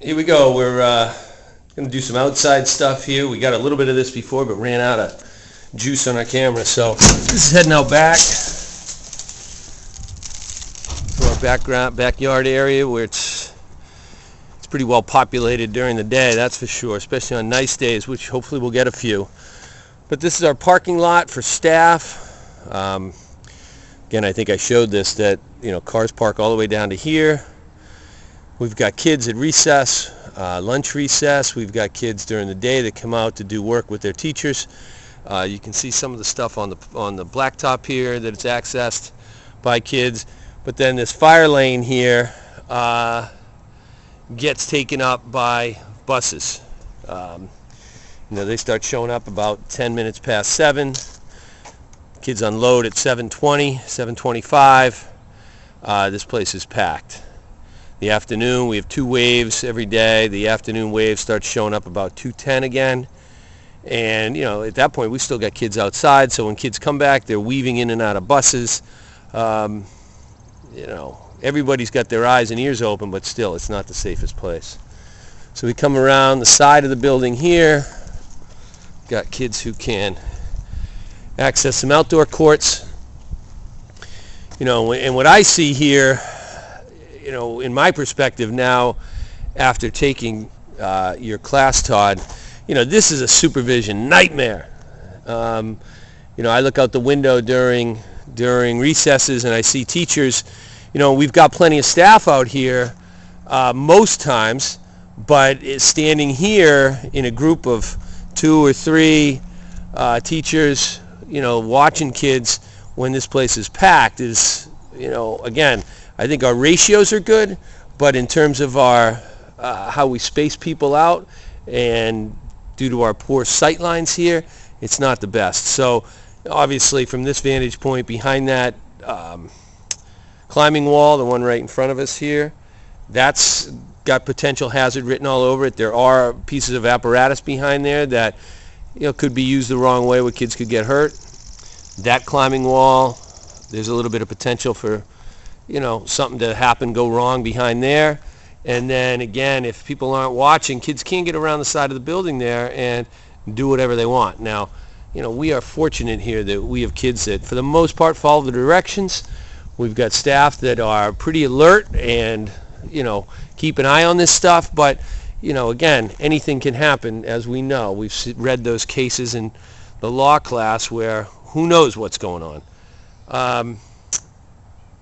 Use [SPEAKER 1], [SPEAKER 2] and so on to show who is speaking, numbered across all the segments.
[SPEAKER 1] Here we go. We're going to do some outside stuff here. We got a little bit of this before, but ran out of juice on our camera. So this is heading out back to our backyard area where it's pretty well populated during the day, that's for sure, especially on nice days, which hopefully we'll get a few. But this is our parking lot for staff. Again, I think I showed this, that cars park all the way down to here. We've got kids at recess, lunch recess. We've got kids during the day that come out to do work with their teachers. You can see some of the stuff on the blacktop here that it's accessed by kids. But then this fire lane here gets taken up by buses. They start showing up about 10 minutes past 7. Kids unload at 7:20, 7:25. This place is packed. The afternoon, we have 2 waves every day. The afternoon wave starts showing up about 2:10 again. And, at that point, we still got kids outside. So when kids come back, they're weaving in and out of buses. Everybody's got their eyes and ears open, but still, it's not the safest place. So we come around the side of the building here. Got kids who can access some outdoor courts. And what I see here, in my perspective now, after taking your class, Todd, this is a supervision nightmare. I look out the window during recesses and I see teachers. We've got plenty of staff out here most times, but standing here in a group of 2 or 3 teachers, watching kids when this place is packed is, again, I think our ratios are good, but in terms of our how we space people out, and due to our poor sight lines here, it's not the best. So obviously from this vantage point behind that climbing wall, the one right in front of us here, that's got potential hazard written all over it. There are pieces of apparatus behind there that could be used the wrong way where kids could get hurt. That climbing wall, there's a little bit of potential for something to happen, go wrong behind there. And then again, if people aren't watching, kids can get around the side of the building there and do whatever they want. Now, we are fortunate here that we have kids that for the most part follow the directions. We've got staff that are pretty alert and keep an eye on this stuff, but again, anything can happen, as we know. We've read those cases in the law class where who knows what's going on.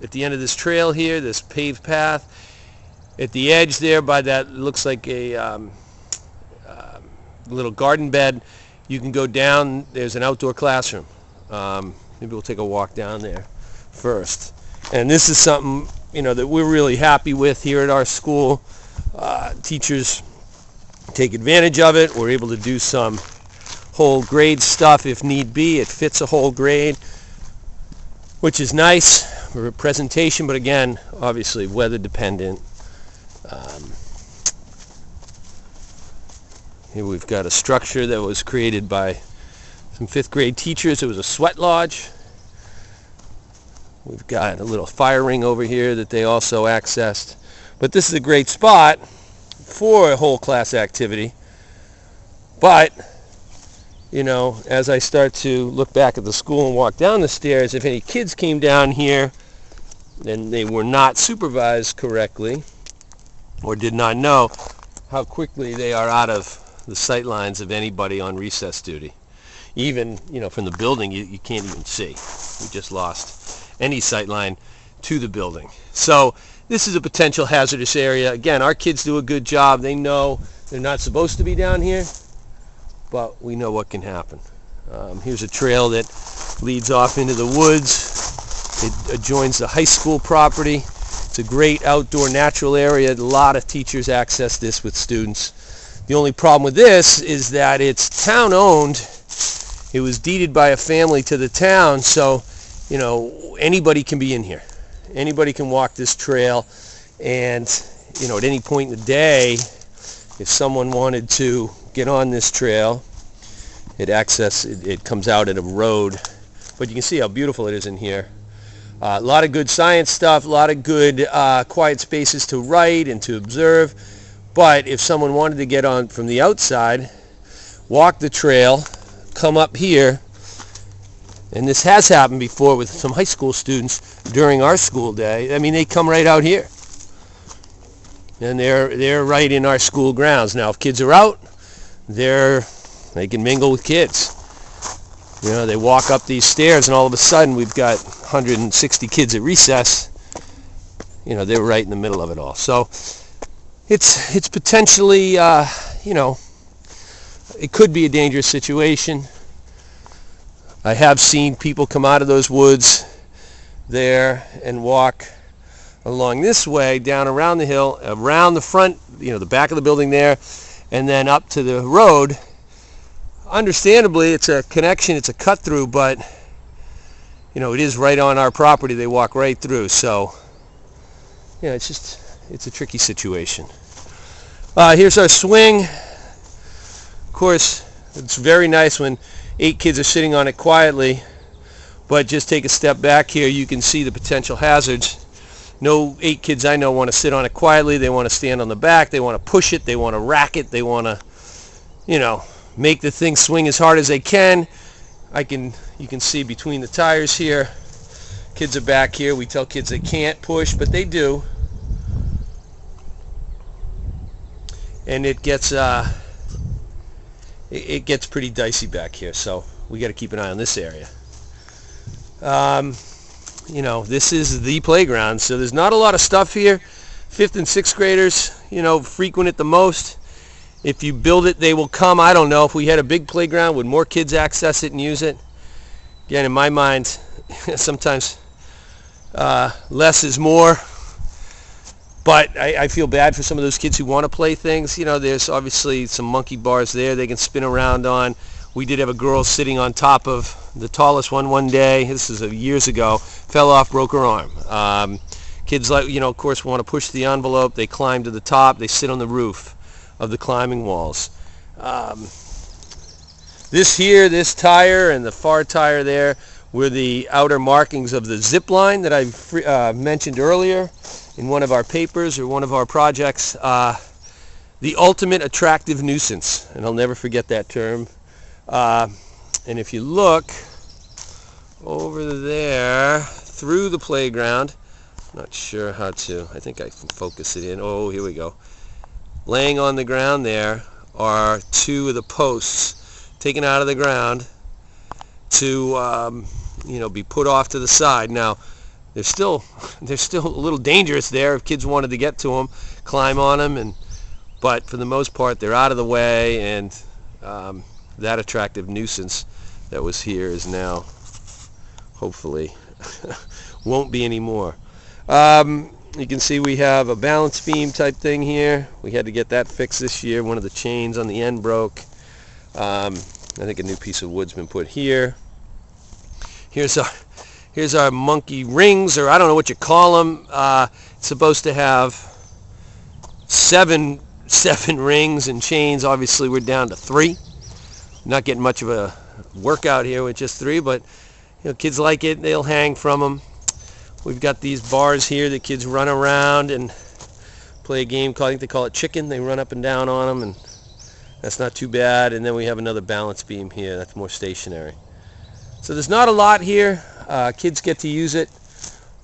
[SPEAKER 1] At the end of this trail here, this paved path, at the edge there by that looks like a little garden bed, you can go down. There's an outdoor classroom. Maybe we'll take a walk down there first. And this is something that we're really happy with here at our school. Teachers take advantage of it. We're able to do some whole grade stuff if need be. It fits a whole grade, which is nice for a presentation, but again, obviously weather dependent. Here we've got a structure that was created by some 5th grade teachers. It was a sweat lodge. We've got a little fire ring over here that they also accessed. But this is a great spot for a whole class activity. But, as I start to look back at the school and walk down the stairs, if any kids came down here and they were not supervised correctly or did not know, how quickly they are out of the sight lines of anybody on recess duty. Even, from the building, you can't even see. We just lost any sight line to the building. So this is a potential hazardous area. Again, our kids do a good job. They know they're not supposed to be down here, but we know what can happen. Here's a trail that leads off into the woods. It adjoins the high school property. It's a great outdoor natural area. A lot of teachers access this with students. The only problem with this is that it's town-owned. It was deeded by a family to the town, so anybody can be in here. Anybody can walk this trail, and at any point in the day, if someone wanted to get on this trail, it comes out at a road. But you can see how beautiful it is in here. A lot of good science stuff, a lot of good quiet spaces to write and to observe. But if someone wanted to get on from the outside, walk the trail, come up here, and this has happened before with some high school students during our school day. I mean, they come right out here, and they're right in our school grounds. Now, if kids are out, they can mingle with kids. You know, they walk up these stairs, and all of a sudden, we've got 160 kids at recess. You know, they're right in the middle of it all. So it's potentially, you know, it could be a dangerous situation. I have seen people come out of those woods there and walk along this way, down around the hill, around the front, you know, the back of the building there, and then up to the road. Understandably, it's a connection, it's a cut through, but you know, it is right on our property. They walk right through, so yeah, it's a tricky situation. Here's our swing. Of course, it's very nice when 8 kids are sitting on it quietly, but just take a step back here, you can see the potential hazards. No 8 kids I know want to sit on it quietly. They want to stand on the back, they want to push it, they want to rack it, they want to, you know, make the thing swing as hard as they can. You can see between the tires here, kids are back here. We tell kids they can't push, but they do. And it gets pretty dicey back here, so we got to keep an eye on this area. You know, this is the playground, so there's not a lot of stuff here. 5th and 6th graders, you know, frequent it the most. If you build it, they will come. I don't know. If we had a big playground, would more kids access it and use it? Again, in my mind, sometimes less is more. But I feel bad for some of those kids who want to play things. You know, there's obviously some monkey bars there they can spin around on. We did have a girl sitting on top of the tallest one day. This is years ago. Fell off, broke her arm. Kids, like, you know, of course, want to push the envelope. They climb to the top. They sit on the roof of the climbing walls. This tire and the far tire there were the outer markings of the zip line that I mentioned earlier in one of our papers or one of our projects. The ultimate attractive nuisance, and I'll never forget that term. And if you look over there through the playground, not sure how to, I think I can focus it in. Oh, here we go. Laying on the ground there are 2 of the posts taken out of the ground to you know, be put off to the side. Now, they're still a little dangerous there if kids wanted to get to them, climb on them, but for the most part they're out of the way, and that attractive nuisance that was here is now hopefully won't be anymore. You can see we have a balance beam type thing here. We had to get that fixed this year. One of the chains on the end broke. I think a new piece of wood's been put here. Here's our monkey rings, or I don't know what you call them. It's supposed to have seven rings and chains. Obviously, we're down to 3. Not getting much of a workout here with just 3, but you know, kids like it. They'll hang from them. We've got these bars here that kids run around and play a game called, I think they call it chicken. They run up and down on them, and that's not too bad. And then we have another balance beam here. That's more stationary. So there's not a lot here. Kids get to use it,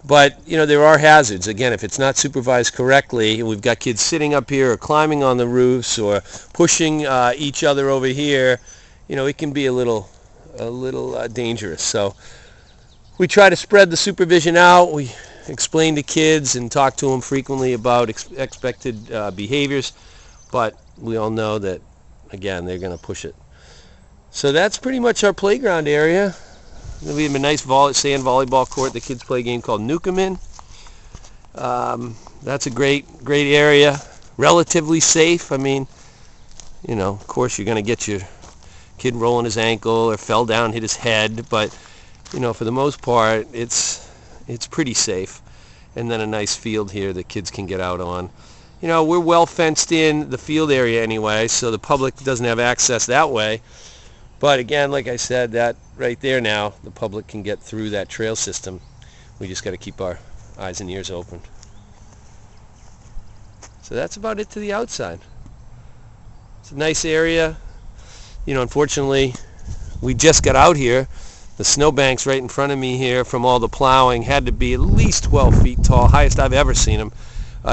[SPEAKER 1] but you know, there are hazards. Again, if it's not supervised correctly, we've got kids sitting up here or climbing on the roofs or pushing each other over here. You know, it can be a little dangerous. So we try to spread the supervision out. We explain to kids and talk to them frequently about expected behaviors, but we all know that, again, they're going to push it. So that's pretty much our playground area. We have a nice sand volleyball court the kids play a game called Nukem in. That's a great area. Relatively safe. I mean, you know, of course you're going to get your kid rolling his ankle or fell down, hit his head, but you know, for the most part, it's pretty safe. And then a nice field here that kids can get out on. You know, we're well fenced in the field area anyway, so the public doesn't have access that way. But again, like I said, that right there now, the public can get through that trail system. We just got to keep our eyes and ears open. So that's about it to the outside. It's a nice area. Unfortunately, we just got out here. The snowbanks right in front of me here from all the plowing had to be at least 12 feet tall, highest I've ever seen them,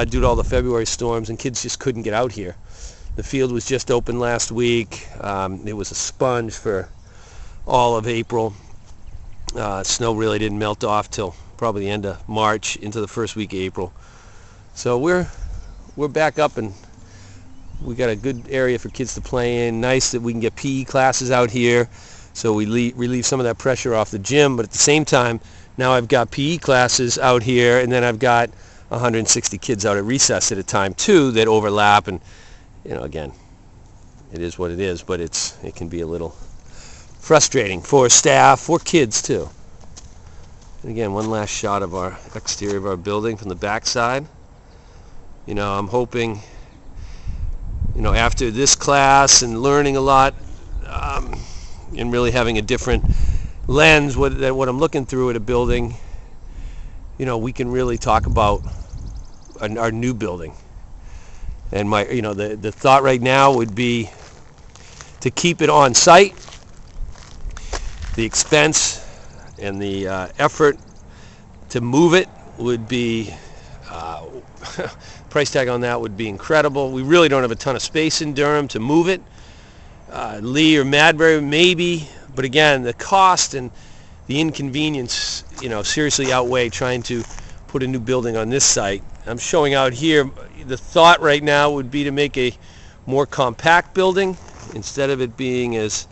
[SPEAKER 1] due to all the February storms, and kids just couldn't get out here. The field was just open last week. It was a sponge for all of April. Snow really didn't melt off till probably the end of March into the first week of April. So we're back up, and we got a good area for kids to play in. Nice that we can get PE classes out here, so we relieve some of that pressure off the gym. But at the same time, now I've got PE classes out here, and then I've got 160 kids out at recess at a time too that overlap. And again, it is what it is, but it can be a little frustrating for staff, for kids too. And again, one last shot of our exterior of our building from the backside. I'm hoping, after this class and learning a lot, and really having a different lens what I'm looking through at a building, we can really talk about our new building. And the thought right now would be to keep it on site. The expense and the effort to move it would be price tag on that would be incredible. We really don't have a ton of space in Durham to move it. Lee or Madbury maybe, but again, the cost and the inconvenience, seriously outweigh trying to put a new building on this site. I'm showing out here, the thought right now would be to make a more compact building instead of it being as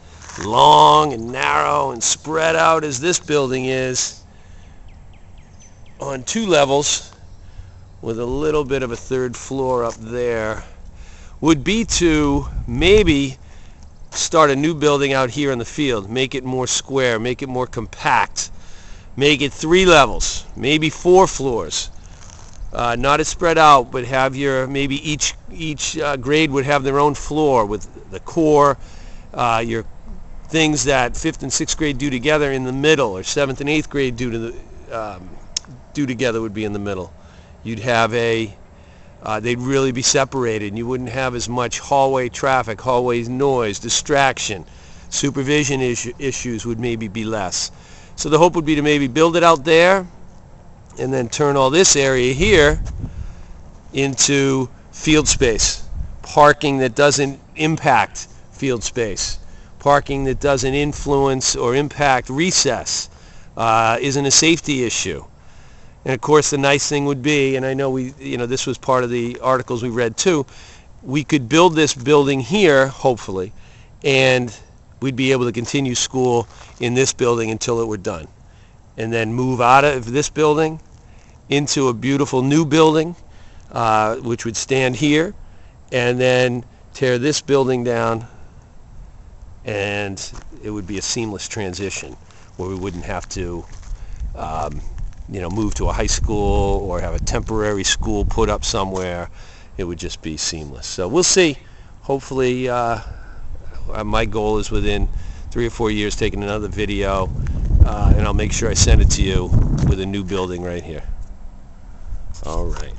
[SPEAKER 1] long and narrow and spread out as this building is, on 2 levels with a little bit of a 3rd floor up there, would be to maybe start a new building out here in the field, make it more square, make it more compact, make it 3 levels, maybe 4 floors, not as spread out, but have maybe each grade would have their own floor with the core, your things that 5th and 6th grade do together in the middle, or 7th and 8th grade do together would be in the middle. You'd have they'd really be separated, and you wouldn't have as much hallway traffic, hallway noise, distraction. Supervision issues would maybe be less. So the hope would be to maybe build it out there and then turn all this area here into field space. Parking that doesn't impact field space. Parking that doesn't influence or impact recess. Isn't a safety issue. And of course, the nice thing would be, and I know this was part of the articles we read too, we could build this building here, hopefully, and we'd be able to continue school in this building until it were done. And then move out of this building into a beautiful new building, which would stand here, and then tear this building down, and it would be a seamless transition where we wouldn't have to move to a high school or have a temporary school put up somewhere. It would just be seamless. So we'll see. Hopefully, my goal is within 3 or 4 years taking another video, and I'll make sure I send it to you with a new building right here. All right.